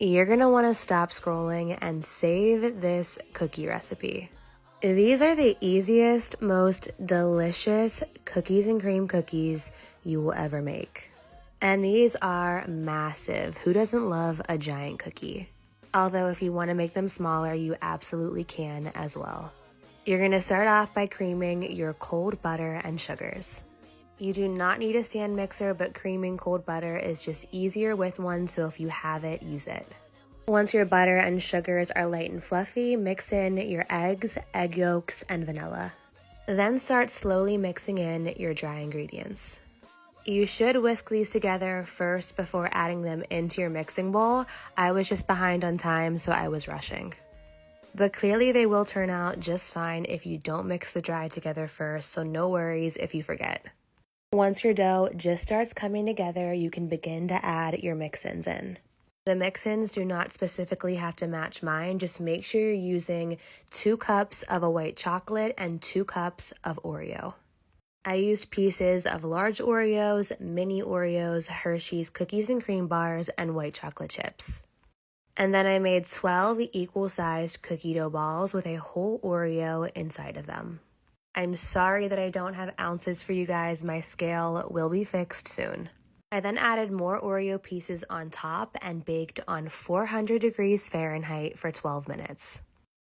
you're gonna wanna stop scrolling and save this cookie recipe. These are the easiest, most delicious cookies and cream cookies you will ever make. And these are massive. Who doesn't love a giant cookie? Although if you wanna make them smaller, you absolutely can as well. You're gonna start off by creaming your cold butter and sugars. You do not need a stand mixer, but creaming cold butter is just easier with one, so if you have it, use it. Once your butter and sugars are light and fluffy, mix in your eggs, egg yolks, and vanilla. Then start slowly mixing in your dry ingredients. You should whisk these together first before adding them into your mixing bowl. I was just behind on time, so I was rushing. But clearly they will turn out just fine if you don't mix the dry together first, so no worries if you forget. Once your dough just starts coming together, you can begin to add your mix-ins in. The mix-ins do not specifically have to match mine, just make sure you're using 2 cups of a white chocolate and 2 cups of Oreo. I used pieces of large Oreos, mini Oreos, Hershey's cookies and cream bars, and white chocolate chips. And then I made 12 equal-sized cookie dough balls with a whole Oreo inside of them. I'm sorry that I don't have ounces for you guys. My scale will be fixed soon. I then added more Oreo pieces on top and baked on 400 degrees Fahrenheit for 12 minutes.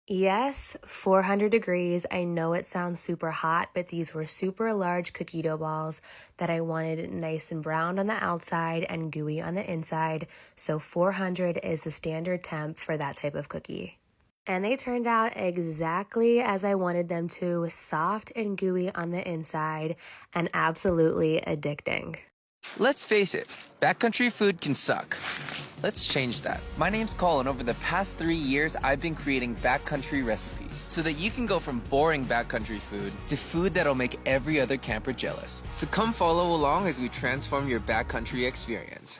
Yes, 400 degrees. I know it sounds super hot, but these were super large cookie dough balls that I wanted nice and browned on the outside and gooey on the inside, so 400 is the standard temp for that type of cookie. And they turned out exactly as I wanted them to, soft and gooey on the inside and absolutely addicting. Let's face it, backcountry food can suck. Let's change that. My name's Colin. Over the past 3 years, I've been creating backcountry recipes so that you can go from boring backcountry food to food that'll make every other camper jealous. So come follow along as we transform your backcountry experience.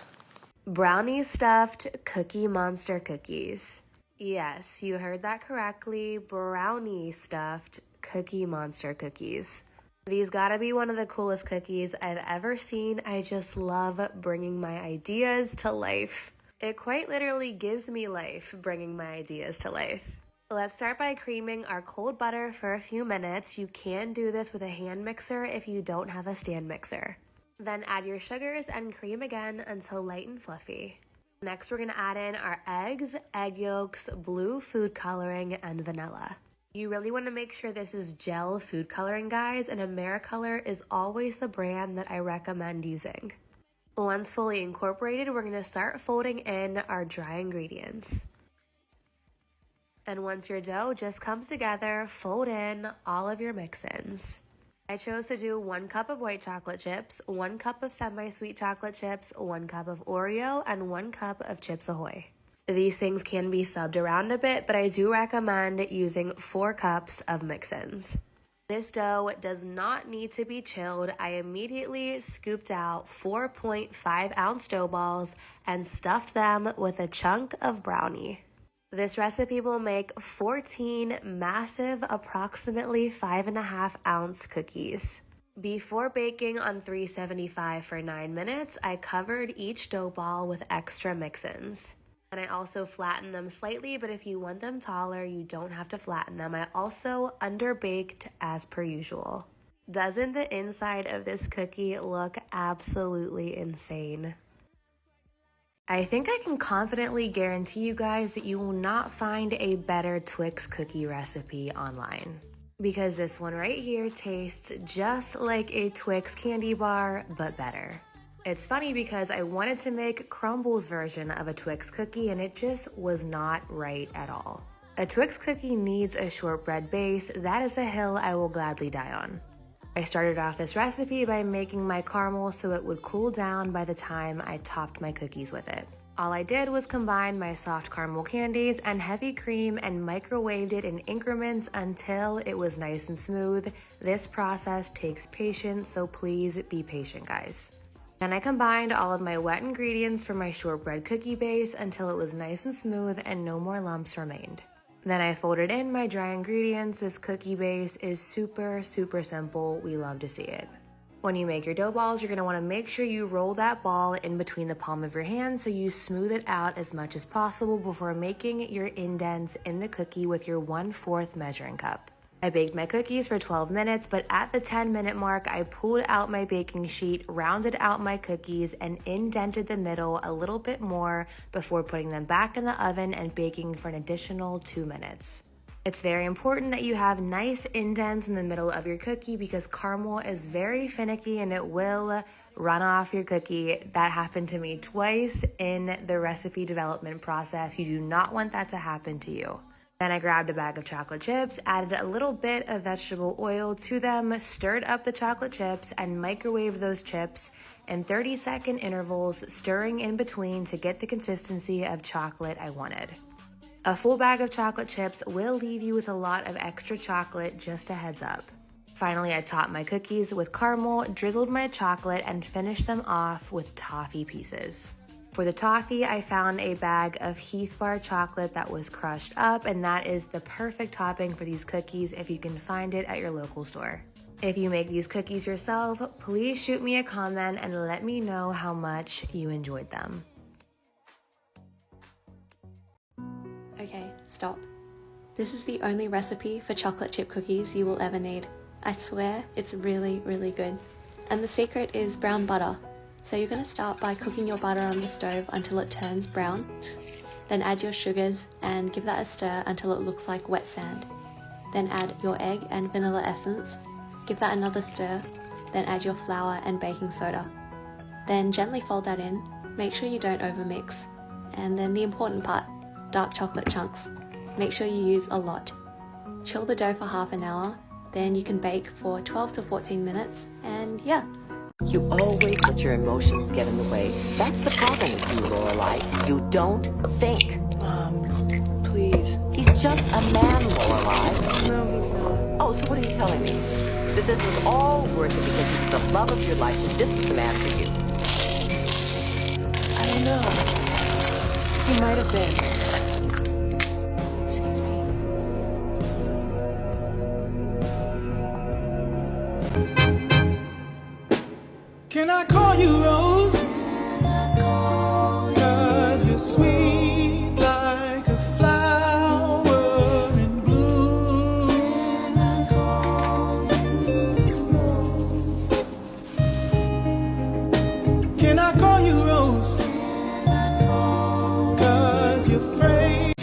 Brownie stuffed Cookie Monster cookies. Yes, you heard that correctly. Brownie stuffed Cookie Monster cookies. These gotta be one of the coolest cookies I've ever seen. I just love bringing my ideas to life. It quite literally gives me life, bringing my ideas to life. Let's start by creaming our cold butter for a few minutes. You can do this with a hand mixer if you don't have a stand mixer. Then add your sugars and cream again until light and fluffy. Next, we're gonna add in our eggs, egg yolks, blue food coloring, and vanilla. You really wanna make sure this is gel food coloring, guys, and AmeriColor is always the brand that I recommend using. Once fully incorporated, we're gonna start folding in our dry ingredients. And once your dough just comes together, fold in all of your mix-ins. I chose to do 1 cup of white chocolate chips, 1 cup of semi-sweet chocolate chips, 1 cup of Oreo, and 1 cup of Chips Ahoy. These things can be subbed around a bit, but I do recommend using 4 cups of mix-ins. This dough does not need to be chilled. I immediately scooped out 4.5 ounce dough balls and stuffed them with a chunk of brownie. This recipe will make 14 massive, approximately 5.5 ounce cookies. Before baking on 375 for 9 minutes, I covered each dough ball with extra mix-ins. And I also flattened them slightly, but if you want them taller, you don't have to flatten them. I also underbaked as per usual. Doesn't the inside of this cookie look absolutely insane? I think I can confidently guarantee you guys that you will not find a better Twix cookie recipe online. Because this one right here tastes just like a Twix candy bar, but better. It's funny because I wanted to make Crumble's version of a Twix cookie and it just was not right at all. A Twix cookie needs a shortbread base. That is a hill I will gladly die on. I started off this recipe by making my caramel so it would cool down by the time I topped my cookies with it. All I did was combine my soft caramel candies and heavy cream and microwaved it in increments until it was nice and smooth. This process takes patience, so please be patient, guys. Then I combined all of my wet ingredients for my shortbread cookie base until it was nice and smooth and no more lumps remained. Then I folded in my dry ingredients. This cookie base is super simple. We love to see it. When you make your dough balls, you're gonna wanna make sure you roll that ball in between the palm of your hand so you smooth it out as much as possible before making your indents in the cookie with your 1/4 measuring cup. I baked my cookies for 12 minutes, but at the 10-minute mark, I pulled out my baking sheet, rounded out my cookies, and indented the middle a little bit more before putting them back in the oven and baking for an additional 2 minutes. It's very important that you have nice indents in the middle of your cookie because caramel is very finicky and it will run off your cookie. That happened to me twice in the recipe development process. You do not want that to happen to you. Then I grabbed a bag of chocolate chips, added a little bit of vegetable oil to them, stirred up the chocolate chips, and microwaved those chips in 30-second intervals, stirring in between to get the consistency of chocolate I wanted. A full bag of chocolate chips will leave you with a lot of extra chocolate, just a heads up. Finally, I topped my cookies with caramel, drizzled my chocolate, and finished them off with toffee pieces. For the toffee, I found a bag of Heath Bar chocolate that was crushed up, and that is the perfect topping for these cookies if you can find it at your local store. If you make these cookies yourself, please shoot me a comment and let me know how much you enjoyed them. Okay, stop. This is the only recipe for chocolate chip cookies you will ever need. I swear it's really, really good. And the secret is brown butter. So you're going to start by cooking your butter on the stove until it turns brown. Then add your sugars and give that a stir until it looks like wet sand. Then add your egg and vanilla essence. Give that another stir. Then add your flour and baking soda. Then gently fold that in. Make sure you don't overmix. And then the important part, dark chocolate chunks. Make sure you use a lot. Chill the dough for half an hour, then you can bake for 12 to 14 minutes, and yeah. You always let your emotions get in the way. That's the problem with you, Lorelai. You don't think. Mom, please. He's just a man, Lorelai. No, he's not. Oh, so what are you telling me? That this was all worth it because he's the love of your life and this was the man for you? I don't know. He might have been. Excuse me. Can I call you Rose? 'Cause you're sweet like a flower in bloom. Can I call you Rose? 'Cause you're fragrant.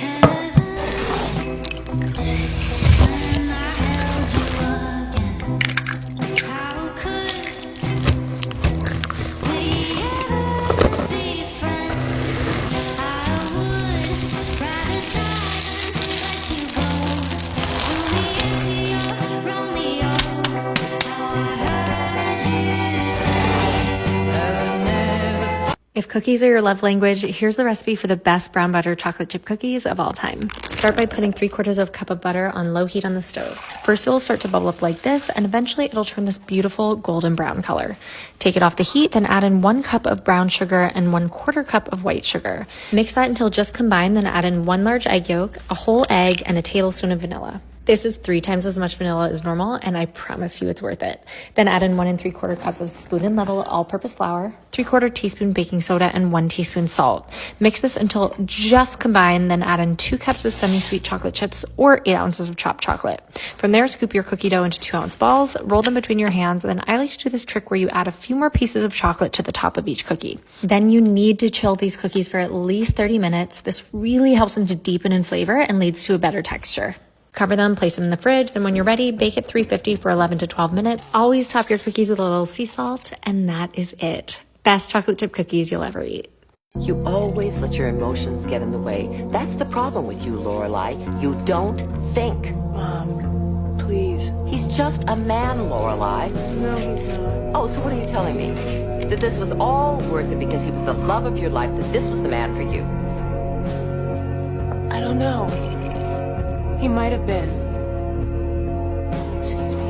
If cookies are your love language, here's the recipe for the best brown butter chocolate chip cookies of all time. Start by putting 3/4 of a cup of butter on low heat on the stove. First, it will start to bubble up like this, and eventually it'll turn this beautiful golden brown color. Take it off the heat, then add in 1 cup of brown sugar and 1/4 cup of white sugar. Mix that until just combined, then add in 1 large egg yolk, a whole egg, and a tablespoon of vanilla. This is 3 times as much vanilla as normal, and I promise you it's worth it. Then add in 1 3/4 cups of spoon and level all-purpose flour, 3/4 teaspoon baking soda, and 1 teaspoon salt. Mix this until just combined, then add in 2 cups of semi-sweet chocolate chips or 8 ounces of chopped chocolate. From there, scoop your cookie dough into 2-ounce balls, roll them between your hands, and then I like to do this trick where you add a few more pieces of chocolate to the top of each cookie. Then you need to chill these cookies for at least 30 minutes. This really helps them to deepen in flavor and leads to a better texture. Cover them, place them in the fridge, then when you're ready, bake at 350 for 11 to 12 minutes. Always top your cookies with a little sea salt, and that is it. Best chocolate chip cookies you'll ever eat. You always let your emotions get in the way. That's the problem with you, Lorelai. You don't think. Mom, please. He's just a man, Lorelai. No, he's not. Oh, so what are you telling me? That this was all worth it because he was the love of your life, that this was the man for you? I don't know. He might have been. Excuse me.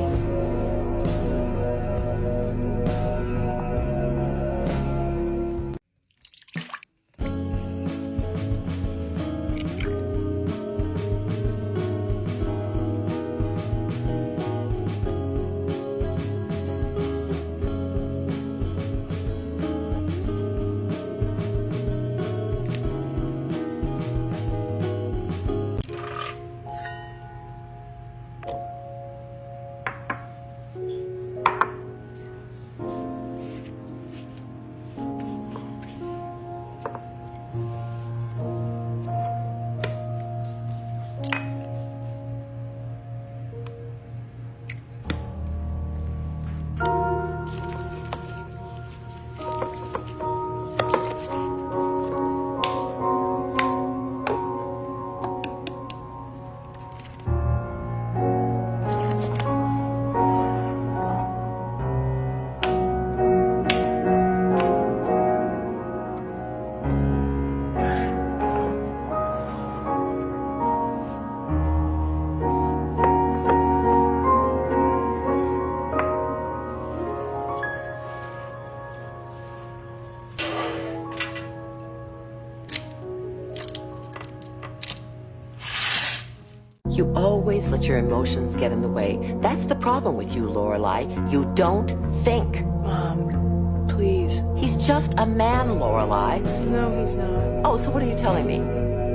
You always let your emotions get in the way. That's the problem with you, Lorelai. You don't think. Mom, please. He's just a man, Lorelai. No, he's not. Oh, so what are you telling me?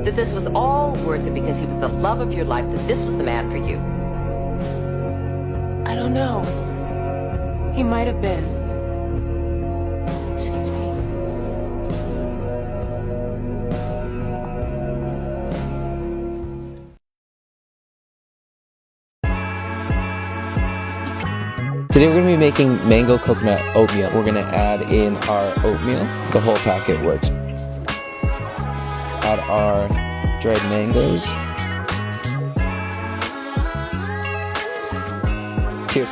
That this was all worth it because he was the love of your life, that this was the man for you? I don't know. He might have been. Excuse me. Today we're going to be making mango coconut oatmeal. We're going to add in our oatmeal. The whole packet works. Add our dried mangoes. Cheers.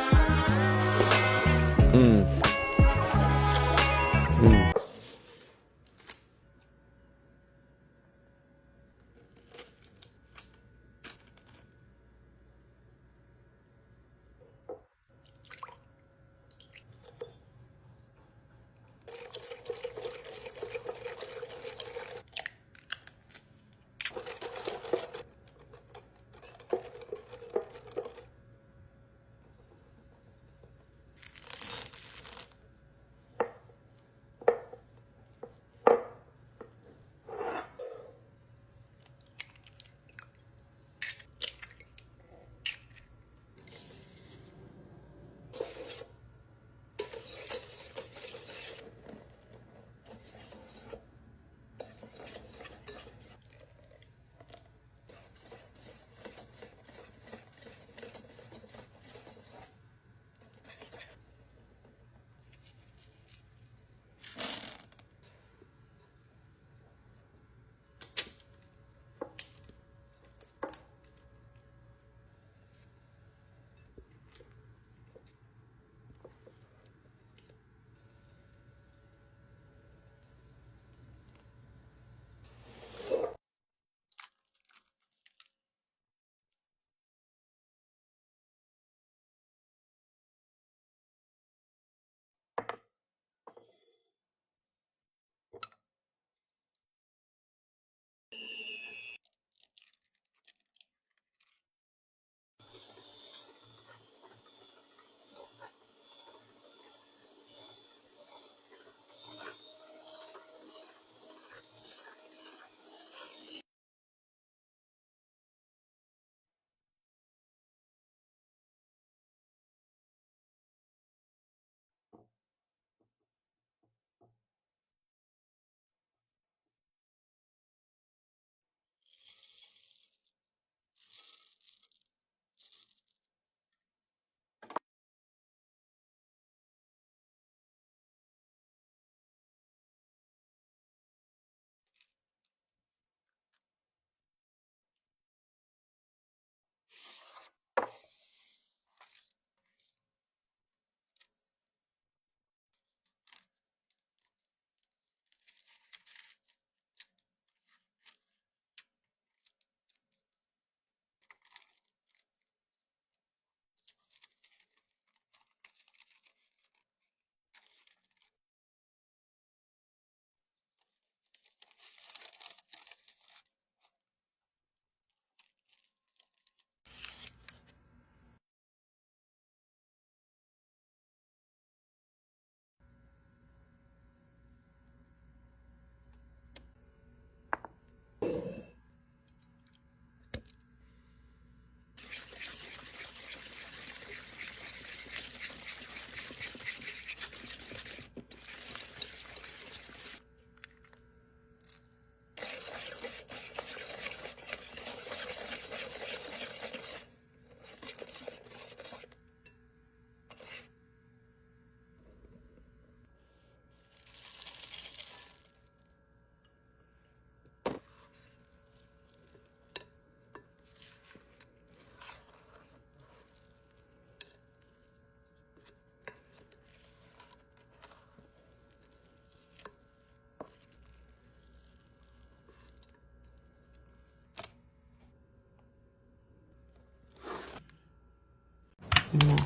No.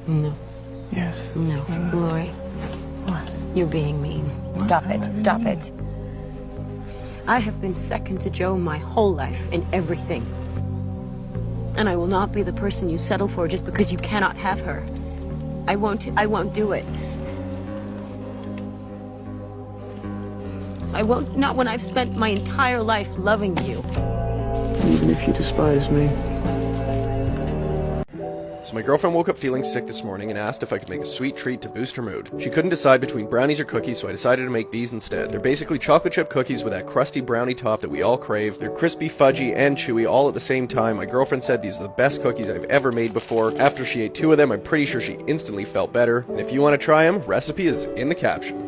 No. Yes. No. Lori. What? You're being mean. Stop it. Stop it. I have been second to Joe my whole life in everything. And I will not be the person you settle for just because you cannot have her. I won't do it. I won't, not when I've spent my entire life loving you. Even if you despise me. So my girlfriend woke up feeling sick this morning and asked if I could make a sweet treat to boost her mood. She couldn't decide between brownies or cookies, so I decided to make these instead. They're basically chocolate chip cookies with that crusty brownie top that we all crave. They're crispy, fudgy, and chewy all at the same time. My girlfriend said these are the best cookies I've ever made before. After she ate 2 of them, I'm pretty sure she instantly felt better. And if you want to try them, recipe is in the caption.